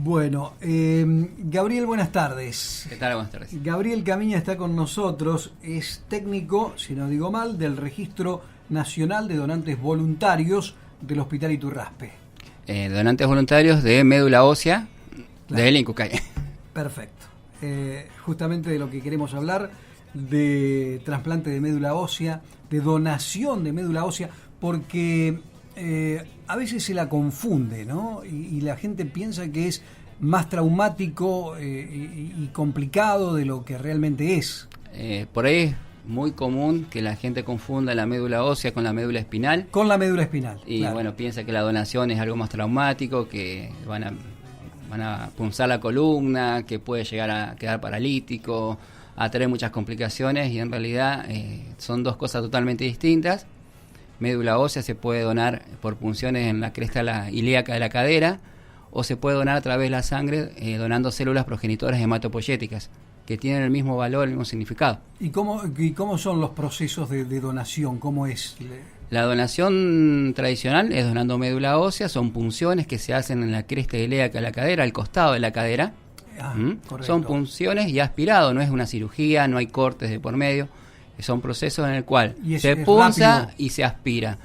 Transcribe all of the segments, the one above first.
Bueno, Gabriel, buenas tardes. ¿Qué tal? Buenas tardes. Gabriel Camiña está con nosotros, es técnico, si no digo mal, del Registro Nacional de Donantes Voluntarios del Hospital Iturraspe. Donantes voluntarios de médula ósea, Claro. del Incucay. Perfecto. Justamente de lo que queremos hablar, de trasplante de médula ósea, de donación de médula ósea, porque a veces se la confunde, ¿no? Y la gente piensa que es más traumático y complicado de lo que realmente es. Por ahí es muy común que la gente confunda la médula ósea con la médula espinal. Con la médula espinal. Y claro. bueno, piensa que la donación es algo más traumático, que van a punzar la columna, que puede llegar a quedar paralítico, a tener muchas complicaciones, y en realidad son dos cosas totalmente distintas. Médula ósea se puede donar por punciones en la cresta ilíaca de la cadera, o se puede donar a través de la sangre donando células progenitoras hematopoyéticas, que tienen el mismo valor, el mismo significado. ¿Y cómo son los procesos de donación? ¿Cómo es? La donación tradicional es donando médula ósea, son punciones que se hacen en la cresta ilíaca de la cadera, al costado de la cadera. Son punciones y aspirado, no es una cirugía, no hay cortes de por medio, son procesos en el cual se punza rápido y se aspira.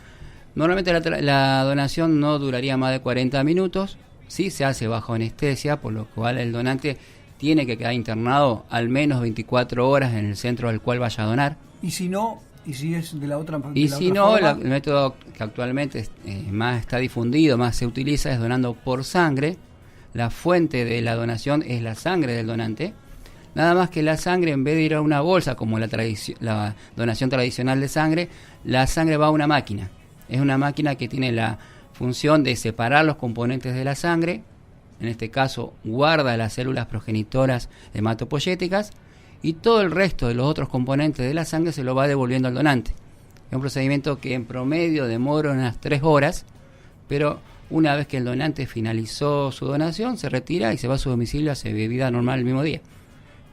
Normalmente la donación no duraría más de 40 minutos, sí se hace bajo anestesia, por lo cual el donante tiene que quedar internado al menos 24 horas en el centro al cual vaya a donar. ¿Y si no? ¿Y si es de la otra forma? Y si no, el método que actualmente más está difundido, más se utiliza, es donando por sangre. La fuente de la donación es la sangre del donante. Nada más que la sangre, en vez de ir a una bolsa, como la donación tradicional de sangre, la sangre va a una máquina. Es una máquina que tiene la función de separar los componentes de la sangre. En este caso, guarda las células progenitoras hematopoyéticas, y todo el resto de los otros componentes de la sangre se lo va devolviendo al donante. Es un procedimiento que en promedio demora unas 3 horas, pero una vez que el donante finalizó su donación, se retira y se va a su domicilio, hace vida normal el mismo día.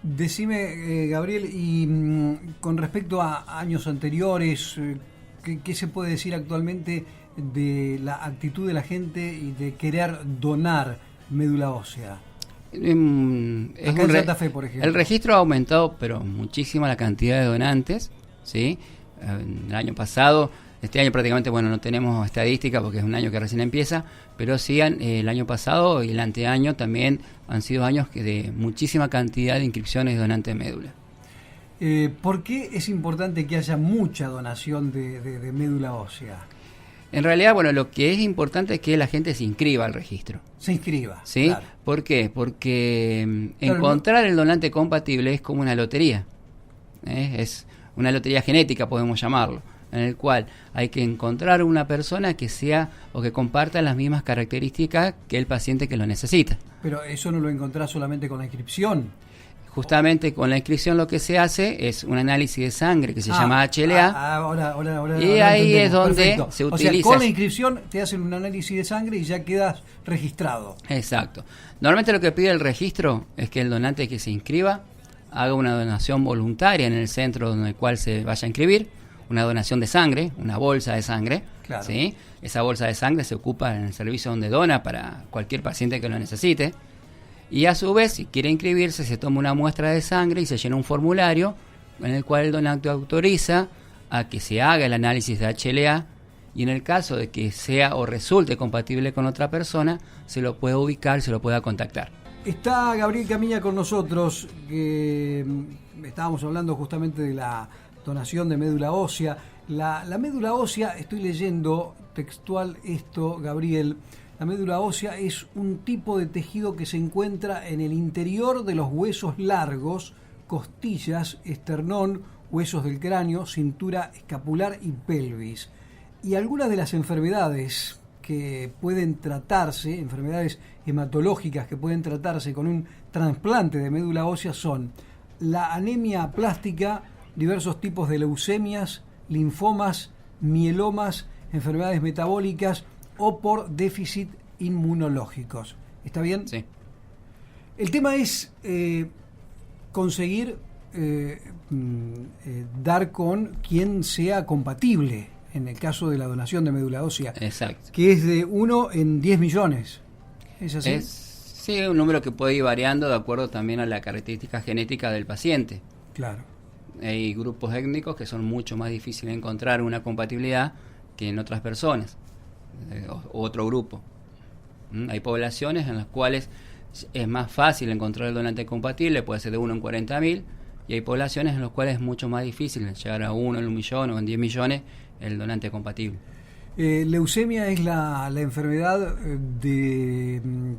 Decime, Gabriel, y con respecto a años anteriores, ¿qué se puede decir actualmente de la actitud de la gente y de querer donar médula ósea? Acá en Santa Fe, por ejemplo. El registro ha aumentado, pero muchísimo, la cantidad de donantes, ¿sí? El año pasado, este año prácticamente, bueno, no tenemos estadística porque es un año que recién empieza, pero sí el año pasado y el anteaño también han sido años de muchísima cantidad de inscripciones de donantes de médula. ¿Por qué es importante que haya mucha donación de médula ósea? En realidad, bueno, lo que es importante es que la gente se inscriba al registro. Se inscriba. ¿Sí? Claro. ¿Por qué? Porque encontrar el donante compatible es como una lotería. Es una lotería genética, podemos llamarlo, en el cual hay que encontrar una persona que sea o que comparta las mismas características que el paciente que lo necesita. Pero eso no lo encontrás solamente con la inscripción. Justamente con la inscripción lo que se hace es un análisis de sangre que se llama HLA. Ahora y ahí es donde Perfecto. se utiliza. O sea, con la inscripción te hacen un análisis de sangre y ya quedas registrado. Exacto. Normalmente lo que pide el registro es que el donante que se inscriba haga una donación voluntaria en el centro en el cual se vaya a inscribir, una donación de sangre, una bolsa de sangre. Claro. ¿Sí? Esa bolsa de sangre se ocupa en el servicio donde dona para cualquier paciente que lo necesite. Y a su vez, si quiere inscribirse, se toma una muestra de sangre y se llena un formulario en el cual el donante autoriza a que se haga el análisis de HLA, y en el caso de que sea o resulte compatible con otra persona, se lo puede ubicar, se lo pueda contactar. Está Gabriel Camiña con nosotros, que estábamos hablando justamente de la donación de médula ósea. La médula ósea, estoy leyendo textual esto, Gabriel. La médula ósea es un tipo de tejido que se encuentra en el interior de los huesos largos, costillas, esternón, huesos del cráneo, cintura escapular y pelvis. Y algunas de las enfermedades que pueden tratarse, enfermedades hematológicas que pueden tratarse con un trasplante de médula ósea son la anemia plástica, diversos tipos de leucemias, linfomas, mielomas, enfermedades metabólicas o por déficit inmunológicos. ¿Está bien? Sí. El tema es conseguir dar con quien sea compatible en el caso de la donación de médula ósea. Exacto. Que es de 1 en 10 millones. ¿Es así? Sí, un número que puede ir variando de acuerdo también a la característica genética del paciente. Claro. Hay grupos étnicos que son mucho más difíciles de encontrar una compatibilidad que en otras personas, o otro grupo. Hay poblaciones en las cuales es más fácil encontrar el donante compatible, puede ser de 1 en 40.000, y hay poblaciones en las cuales es mucho más difícil llegar a 1 en 1.000.000 o en 10 millones el donante compatible. Leucemia es la enfermedad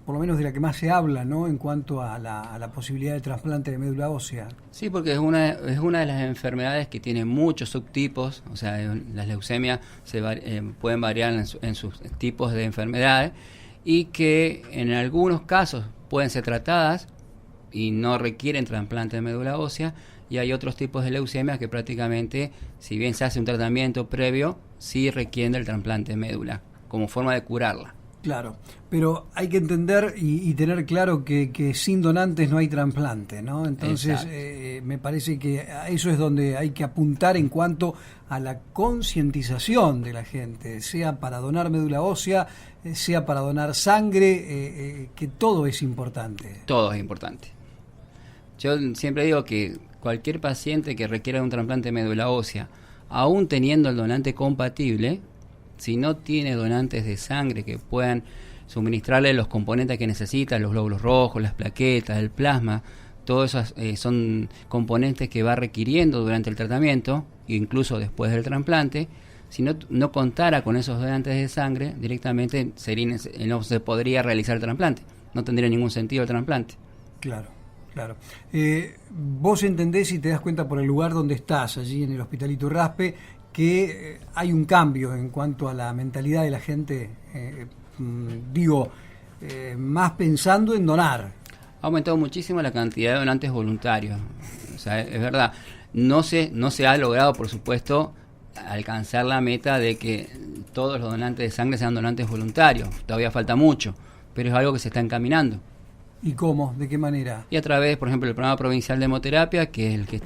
por lo menos de la que más se habla, ¿no? En cuanto a la posibilidad de trasplante de médula ósea. Sí, porque es una de las enfermedades que tiene muchos subtipos, o sea, las leucemias pueden variar en sus tipos de enfermedades, y que en algunos casos pueden ser tratadas y no requieren trasplante de médula ósea, y hay otros tipos de leucemia que prácticamente, si bien se hace un tratamiento previo, sí requieren el trasplante de médula como forma de curarla. Claro, pero hay que entender y tener claro que sin donantes no hay trasplante, ¿no? Entonces, me parece que a eso es donde hay que apuntar en cuanto a la concientización de la gente, sea para donar médula ósea, sea para donar sangre, que todo es importante. Todo es importante. Yo siempre digo que cualquier paciente que requiera un trasplante de médula ósea, aún teniendo el donante compatible, si no tiene donantes de sangre que puedan suministrarle los componentes que necesita, los glóbulos rojos, las plaquetas, el plasma, todos esos son componentes que va requiriendo durante el tratamiento, incluso después del trasplante. Si no contara con esos donantes de sangre, directamente no se podría realizar el trasplante, no tendría ningún sentido el trasplante. Claro. Claro. Vos entendés y te das cuenta por el lugar donde estás, allí en el Hospital Iturraspe, que hay un cambio en cuanto a la mentalidad de la gente, más pensando en donar. Ha aumentado muchísimo la cantidad de donantes voluntarios. O sea, es verdad, no se ha logrado, por supuesto, alcanzar la meta de que todos los donantes de sangre sean donantes voluntarios. Todavía falta mucho, pero es algo que se está encaminando. ¿Y cómo? ¿De qué manera? Y a través, por ejemplo, del programa provincial de hemoterapia, que es el que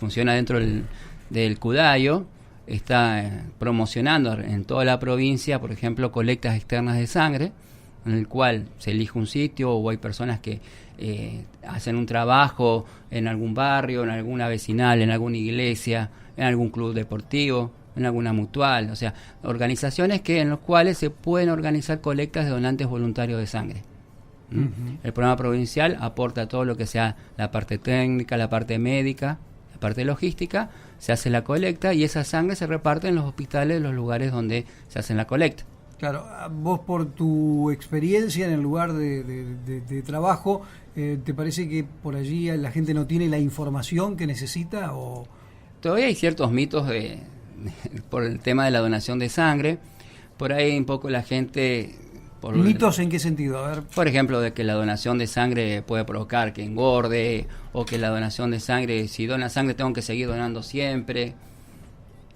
funciona dentro del CUDAIO, está promocionando en toda la provincia, por ejemplo, colectas externas de sangre, en el cual se elige un sitio o hay personas que hacen un trabajo en algún barrio, en alguna vecinal, en alguna iglesia, en algún club deportivo, en alguna mutual, o sea, organizaciones en las cuales se pueden organizar colectas de donantes voluntarios de sangre. Uh-huh. El programa provincial aporta todo lo que sea la parte técnica, la parte médica, la parte logística, se hace la colecta y esa sangre se reparte en los hospitales, los lugares donde se hace la colecta. Claro, vos por tu experiencia en el lugar de trabajo, ¿te parece que por allí la gente no tiene la información que necesita? O todavía hay ciertos mitos por el tema de la donación de sangre, por ahí un poco la gente... ¿Mitos en qué sentido? A ver. Por ejemplo, de que la donación de sangre puede provocar que engorde, o que la donación de sangre, si dona sangre tengo que seguir donando siempre.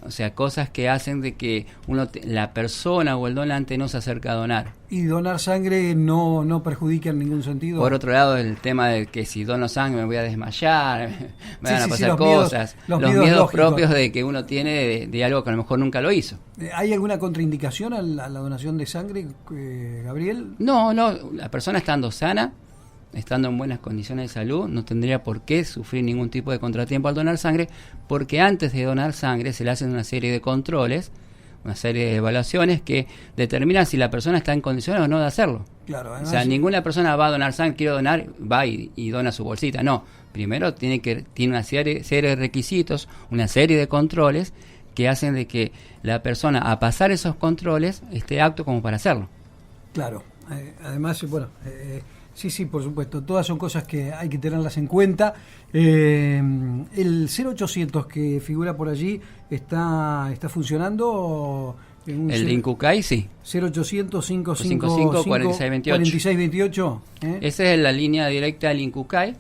O sea, cosas que hacen de que la persona o el donante no se acerca a donar. ¿Y donar sangre no perjudica en ningún sentido? Por otro lado, el tema de que si dono sangre me voy a desmayar, me van a pasar cosas. Los miedos propios de que uno tiene de algo que a lo mejor nunca lo hizo. ¿Hay alguna contraindicación a la donación de sangre, Gabriel? No, la persona estando sana, estando en buenas condiciones de salud, no tendría por qué sufrir ningún tipo de contratiempo al donar sangre, porque antes de donar sangre se le hacen una serie de controles, una serie de evaluaciones que determinan si la persona está en condiciones o no de hacerlo. Claro, además, o sea, ninguna persona va a donar sangre, quiero donar, va y dona su bolsita. No, primero tiene una serie de requisitos, una serie de controles que hacen de que la persona, a pasar esos controles, esté apto como para hacerlo. Claro, además, bueno... Sí, por supuesto. Todas son cosas que hay que tenerlas en cuenta. El 0800 que figura por allí está funcionando. El Incucay, sí. 0800 555 4628. Esa es la línea directa del Incucay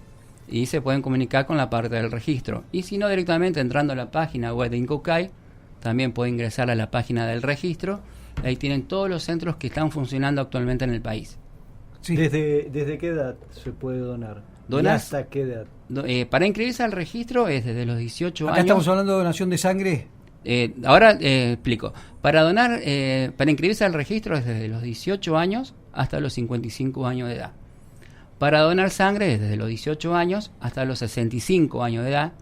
y se pueden comunicar con la parte del registro. Y si no, directamente entrando a la página web de Incucay, también pueden ingresar a la página del registro. Ahí tienen todos los centros que están funcionando actualmente en el país. Sí. ¿Desde qué edad se puede donar? ¿Y hasta qué edad? Para inscribirse al registro es desde los 18 años. ¿Acá estamos hablando de donación de sangre? Ahora explico. Para inscribirse al registro es desde los 18 años hasta los 55 años de edad. Para donar sangre desde los 18 años hasta los 65 años de edad.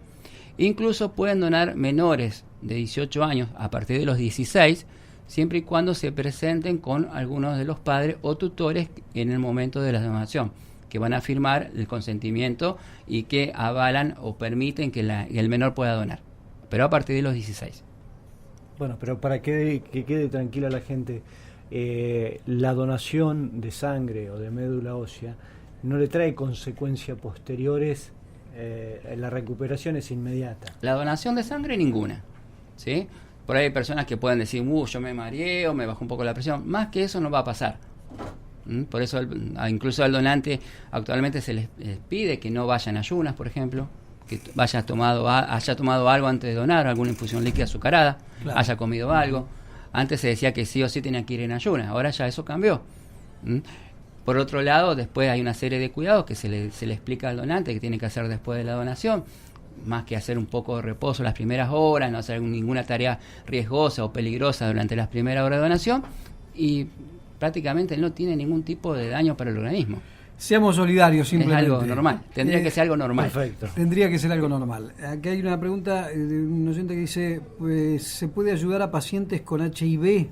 Incluso pueden donar menores de 18 años a partir de los 16, siempre y cuando se presenten con algunos de los padres o tutores en el momento de la donación, que van a firmar el consentimiento y que avalan o permiten que el menor pueda donar, pero a partir de los 16. Bueno, pero para que quede tranquila la gente, la donación de sangre o de médula ósea no le trae consecuencias posteriores, la recuperación es inmediata. La donación de sangre ninguna, ¿sí? Por ahí hay personas que pueden decir, yo me mareé o me bajó un poco la presión. Más que eso no va a pasar. Por eso incluso al donante actualmente se les pide que no vaya en ayunas, por ejemplo, que haya tomado algo antes de donar, alguna infusión líquida azucarada, claro, haya comido algo. Antes se decía que sí o sí tenía que ir en ayunas, ahora ya eso cambió. Por otro lado, después hay una serie de cuidados que se le explica al donante que tiene que hacer después de la donación, más que hacer un poco de reposo las primeras horas, no hacer ninguna tarea riesgosa o peligrosa durante las primeras horas de donación, y prácticamente no tiene ningún tipo de daño para el organismo. Seamos solidarios, simplemente. Es algo normal, tendría que ser algo normal. Perfecto. Tendría que ser algo normal. Aquí hay una pregunta de un oyente que dice, pues, ¿se puede ayudar a pacientes con HIV?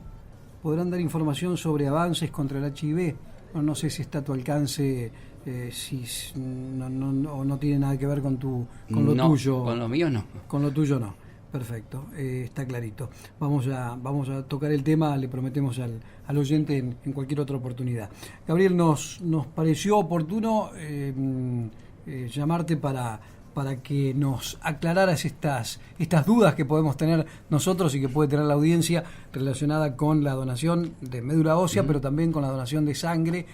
¿Podrán dar información sobre avances contra el HIV? No sé si está a tu alcance, si no tiene nada que ver con lo tuyo. Con lo mío no. Con lo tuyo no. Perfecto, está clarito. Vamos a tocar el tema, le prometemos al oyente en cualquier otra oportunidad. Gabriel, nos pareció oportuno llamarte para que nos aclararas estas dudas que podemos tener nosotros y que puede tener la audiencia relacionada con la donación de médula ósea, pero también con la donación de sangre.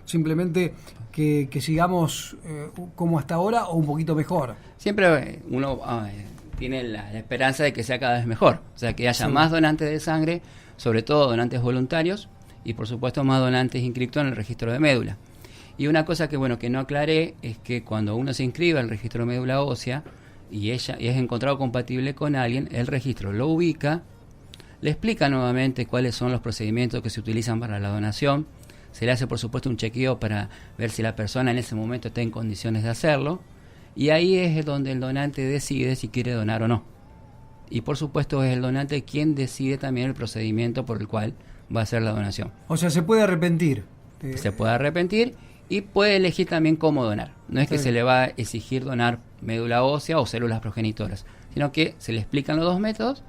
Simplemente que sigamos como hasta ahora o un poquito mejor. Siempre uno tiene la esperanza de que sea cada vez mejor, o sea, que haya más donantes de sangre, sobre todo donantes voluntarios, y por supuesto más donantes inscritos en el registro de médula. Y una cosa que no aclaré es que cuando uno se inscribe al registro de médula ósea y es encontrado compatible con alguien, el registro lo ubica, le explica nuevamente cuáles son los procedimientos que se utilizan para la donación, se le hace por supuesto un chequeo para ver si la persona en ese momento está en condiciones de hacerlo, y ahí es donde el donante decide si quiere donar o no. Y por supuesto es el donante quien decide también el procedimiento por el cual va a hacer la donación. O sea, se puede arrepentir. Se puede arrepentir y puede elegir también cómo donar. No es que se le va a exigir donar médula ósea o células progenitoras, sino que se le explican los dos métodos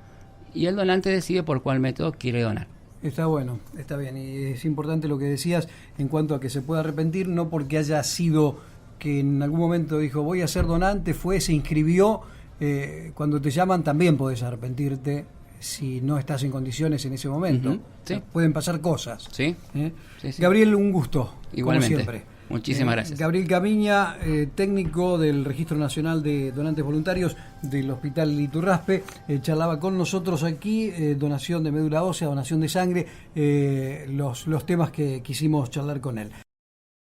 y el donante decide por cuál método quiere donar. Está bueno, está bien. Y es importante lo que decías en cuanto a que se puede arrepentir, no porque haya sido que en algún momento dijo voy a ser donante, se inscribió. Cuando te llaman también podés arrepentirte si no estás en condiciones en ese momento. Sí. O sea, pueden pasar cosas. Sí. Sí. Gabriel, un gusto. Igualmente. Como siempre. Muchísimas gracias. Gabriel Camiña, técnico del Registro Nacional de Donantes Voluntarios del Hospital Iturraspe, charlaba con nosotros aquí, donación de médula ósea, donación de sangre, los temas que quisimos charlar con él.